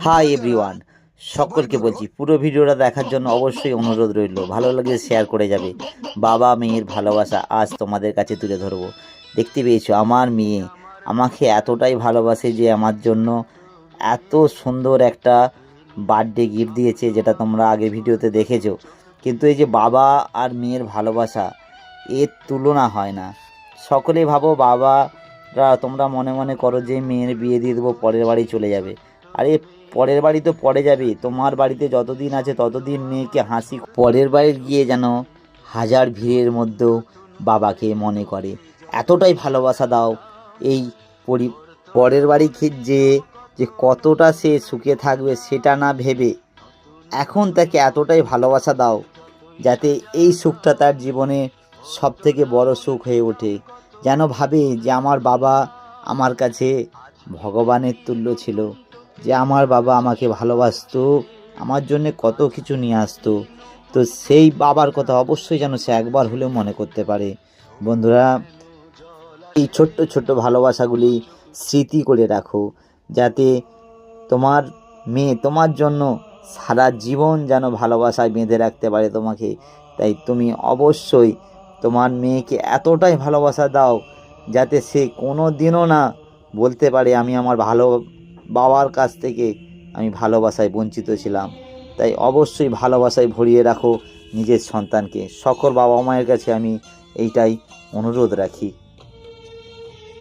Hi everyone, সকলকে বলছি পুরো ভিডিওটা দেখার জন্য অবশ্যই অনুরোধ রইল। ভালো লাগলে শেয়ার করে যাবে। বাবা মেয়ের ভালোবাসা আজ তোমাদের কাছে তুলে ধরবো। দেখতে পেয়েছো, আমার মেয়ে আমাকে এতটাই ভালোবাসে যে আমার জন্য এত সুন্দর একটা বার্থডে গিফট দিয়েছে, যেটা তোমরা আগে ভিডিওতে দেখেছো। কিন্তু এই যে বাবা আর মেয়ের ভালোবাসা, এর তুলনা হয় না। সকলেই ভাবো বাবারা, তোমরা মনে মনে করো যে মেয়ের বিয়ে দিয়ে দেবো, পরের বাড়ি চলে যাবে। আরে পরের বাড়ি তো পরে যাবে, তোমার বাড়িতে যতদিন আছে ততদিন মেয়েকে হাসি। পরের বাড়ি গিয়ে যেন হাজার ভিড়ের মধ্যেও বাবাকে মনে করে, এতটাই ভালোবাসা দাও। এই পরের বাড়ি যে যে কতটা সে সুখে থাকবে সেটা না ভেবে এখন তাকে এতটাই ভালোবাসা দাও, যাতে এই সুখটা তার জীবনে সব থেকে বড় সুখ হয়ে ওঠে। যেন ভাবে যে আমার বাবা আমার কাছে ভগবানের তুল্য ছিল, যে আমার বাবা আমাকে ভালোবাসতো, আমার জন্যে কত কিছু নিয়ে আসতো। তো সেই বাবার কথা অবশ্যই যেন সে একবার হলেও মনে করতে পারে। বন্ধুরা, এই ছোট্ট ছোট্ট ভালোবাসাগুলি স্মৃতি করে রাখো, যাতে তোমার মেয়ে তোমার জন্য সারা জীবন যেন ভালোবাসায় বেঁধে রাখতে পারে তোমাকে। তাই তুমি অবশ্যই তোমার মেয়েকে এতটাই ভালোবাসা দাও, যাতে সে কোনো দিনও না বলতে পারে আমি আমার বাবার কাছ থেকে আমি ভালোবাসায় বঞ্চিত ছিলাম। তাই অবশ্যই ভালোবাসায় ভরিয়ে রাখো নিজের সন্তানকে। সকল বাবা মায়ের কাছে আমি এইটাই অনুরোধ রাখি।